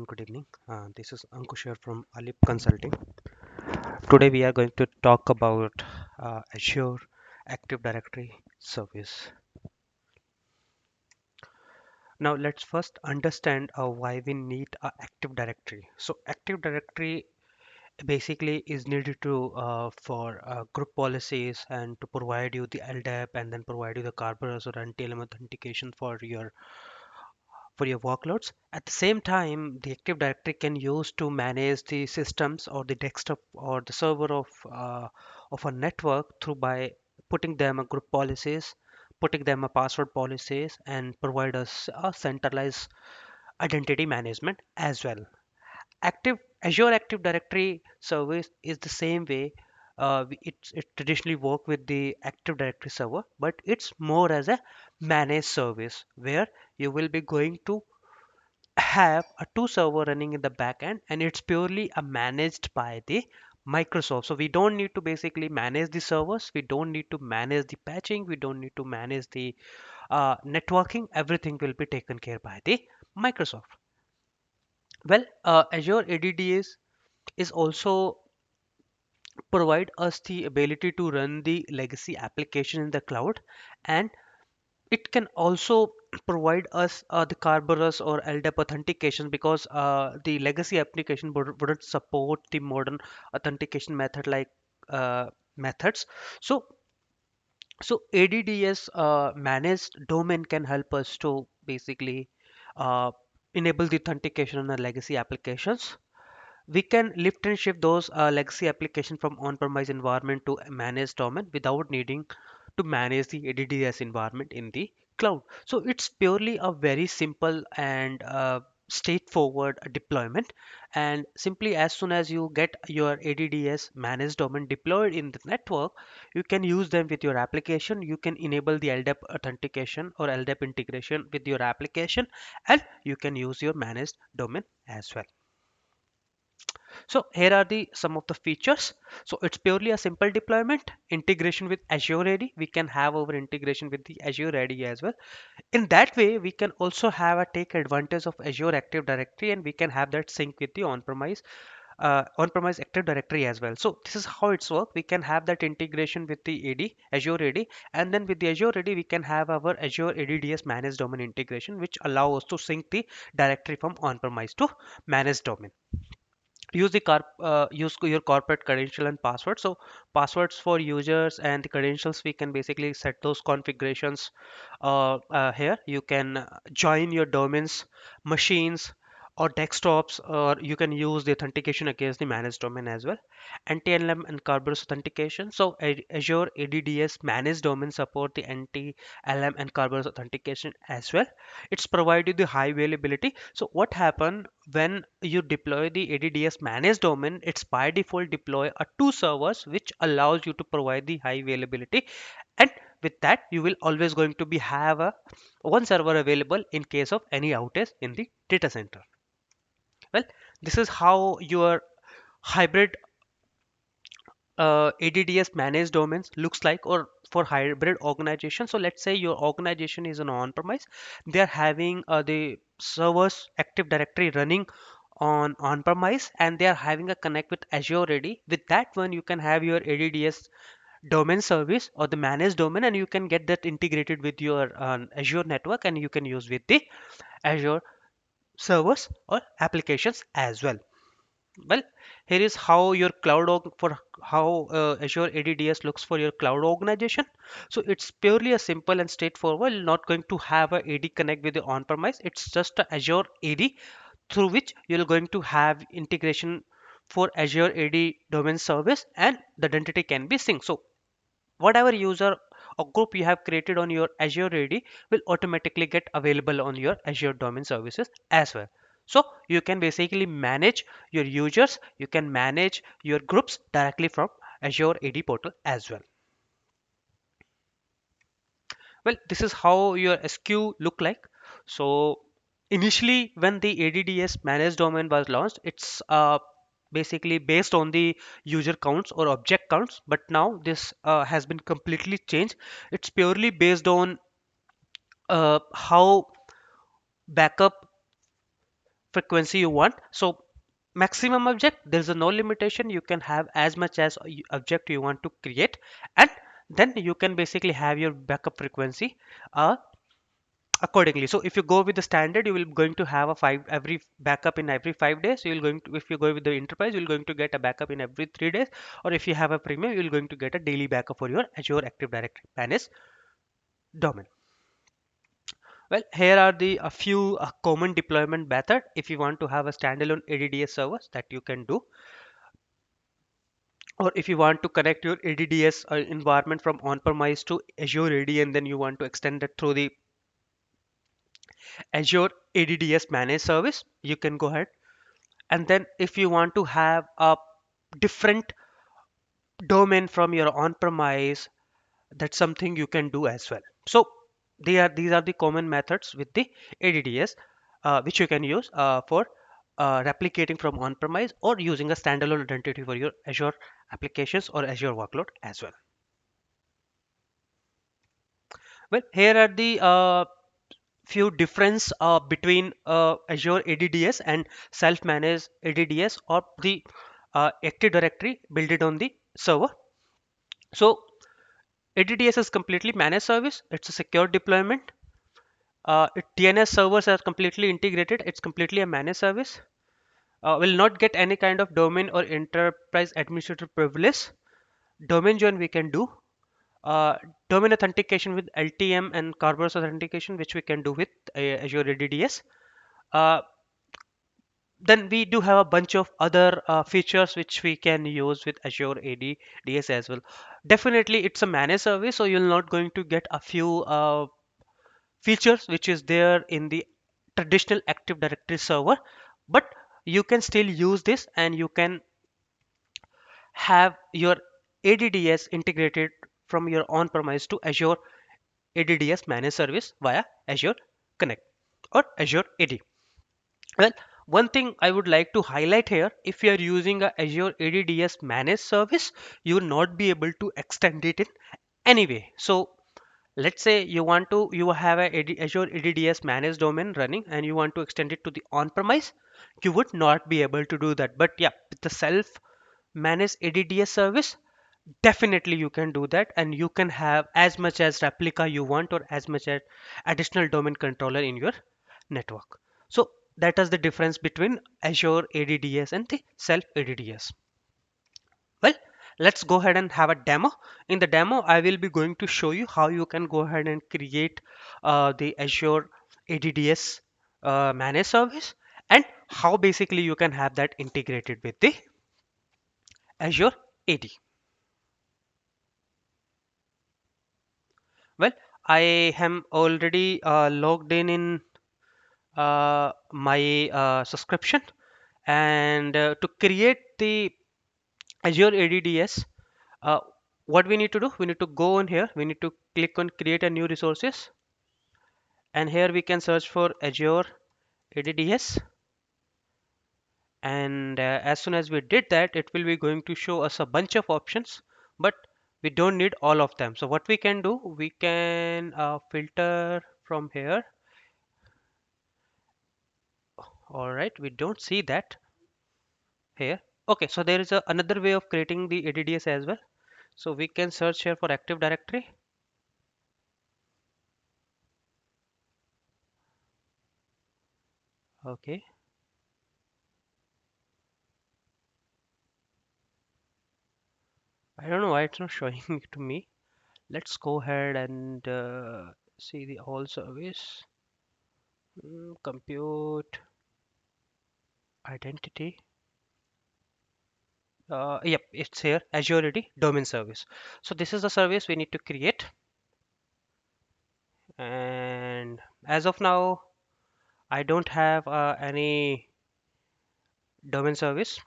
Good evening. This is Ankush here from Alif Consulting. Today we are going to talk about Azure Active Directory service. Now let's first understand why we need a Active Directory. So Active Directory basically is needed to for group policies and to provide you the LDAP and then provide you the Kerberos or NTLM authentication for your workloads. At the same time, the Active Directory can use to manage the systems or the desktop or the server of a network through by putting them a group policies, putting them a password policies, and provide us a centralized identity management as well. Active Azure Active Directory service is the same way. It traditionally work with the Active Directory server, but it's more as a managed service where you will be going to have a two server running in the backend, and it's purely managed by the Microsoft. So we don't need to basically manage the servers, we don't need to manage the patching, we don't need to manage the networking. Everything will be taken care by the Microsoft. Well, Azure AD DS is also provide us the ability to run the legacy application in the cloud, and it can also provide us the Kerberos or LDAP authentication because the legacy application wouldn't support the modern authentication method like methods. So, so ADDS managed domain can help us to basically uh, enable the authentication on our legacy applications. We can lift and shift those legacy application from on-premise environment to a managed domain without needing to manage the ADDS environment in the cloud. So it's purely a very simple and straightforward deployment. And simply as soon as you get your ADDS managed domain deployed in the network, you can use them with your application. You can enable the LDAP authentication or LDAP integration with your application, and you can use your managed domain as well. So here are the some of the features. So it's purely a simple deployment, integration with Azure AD. We can have our integration with the Azure AD as well. In that way, we can also have a take advantage of Azure Active Directory, and we can have that sync with the on-premise Active Directory as well. So this is how it's work. We can have that integration with the AD, Azure AD, and then with the Azure AD, we can have our Azure ADDS managed domain integration, which allow us to sync the directory from on-premise to managed domain. Use your corporate credential and password. So passwords for users and the credentials, we can basically set those configurations here. You can join your domains, machines, or desktops, or you can use the authentication against the managed domain as well. NTLM and Kerberos authentication. So Azure ADDS managed domain support the NTLM and Kerberos authentication as well. It's provided the high availability. So what happen when you deploy the ADDS managed domain? It's by default deploy a two servers, which allows you to provide the high availability. And with that, you will always going to be have a one server available in case of any outage in the data center. Well, this is how your hybrid ADDS managed domains looks like, or for hybrid organization. So let's say your organization is an on-premise. They are having the servers Active Directory running on-premise, and they are having a connect with Azure AD. With that one, you can have your ADDS domain service or the managed domain, and you can get that integrated with your Azure network, and you can use with the Azure servers or applications as well. Well, here is how your for how Azure ADDS looks for your cloud organization. So it's purely a simple and straightforward. You're not going to have a AD connect with the on-premise. It's just a Azure AD through which you're going to have integration for Azure AD domain service, and the identity can be synced. So whatever user or group you have created on your Azure AD will automatically get available on your Azure domain services as well. So you can basically manage your users, you can manage your groups directly from Azure AD portal as well. Well, this is how your SKU look like. So initially when the ADDS managed domain was launched, it's basically based on the user counts or object counts, but now this has been completely changed. It's purely based on how backup frequency you want. So maximum object, there's a no limitation. You can have as much as object you want to create, and then you can basically have your backup frequency uh, accordingly. So if you go with the standard, you will going to have a five every backup in every 5 days. You will going to, if you go with the enterprise, you're going to get a backup in every 3 days, or if you have a premium, you're going to get a daily backup for your Azure Active Directory managed domain. Well, here are the a few common deployment method if you want to have a standalone ADDS servers that you can do, or if you want to connect your ADDS environment from on-premise to Azure AD and then you want to extend it through the Azure ADDS managed service, you can go ahead. And then if you want to have a different domain from your on-premise, that's something you can do as well. So these are the common methods with the ADDS which you can use for replicating from on-premise or using a standalone identity for your Azure applications or Azure workload as well. Well, here are the few difference between Azure ADDS and self-managed ADDS or the Active Directory built it on the server. So ADDS is completely managed service. It's a secure deployment. DNS servers are completely integrated. It's completely a managed service. Will not get any kind of domain or enterprise administrator privilege. Domain join we can do. Uh, Domain authentication with LTM and Kerberos authentication, which we can do with Azure ADDS. Uh, then we do have a bunch of other features which we can use with Azure AD DS as well. Definitely, it's a managed service, so you're not going to get a few features which is there in the traditional Active Directory server, but you can still use this and you can have your ADDS integrated from your on-premise to Azure ADDS managed service via Azure Connect or Azure AD. Well, one thing I would like to highlight here, if you are using a Azure ADDS managed service, you will not be able to extend it in any way. So let's say you have a Azure ADDS managed domain running and you want to extend it to the on-premise, you would not be able to do that. But yeah, with the self-managed ADDS service, definitely you can do that and you can have as much as replica you want or as much as additional domain controller in your network. So that is the difference between Azure ADDS and the self ADDS. Well, let's go ahead and have a demo. In the demo, I will be going to show you how you can go ahead and create the Azure ADDS managed service and how basically you can have that integrated with the Azure AD. Well, I am already logged in my subscription, and to create the Azure ADDS, uh, what we need to do, we need to go on here, we need to click on create a new resources, and here we can search for Azure ADDS, and as soon as we did that, it will be going to show us a bunch of options, but we don't need all of them. So what we can do, we can filter from here. All right, we don't see that here. Okay, so there is another way of creating the ADDS as well. So we can search here for Active Directory. Okay, I don't know why it's not showing it to me. Let's go ahead and see the all service. Compute identity. Yep, it's here, Azure AD domain service. So this is the service we need to create. And as of now, I don't have any domain service.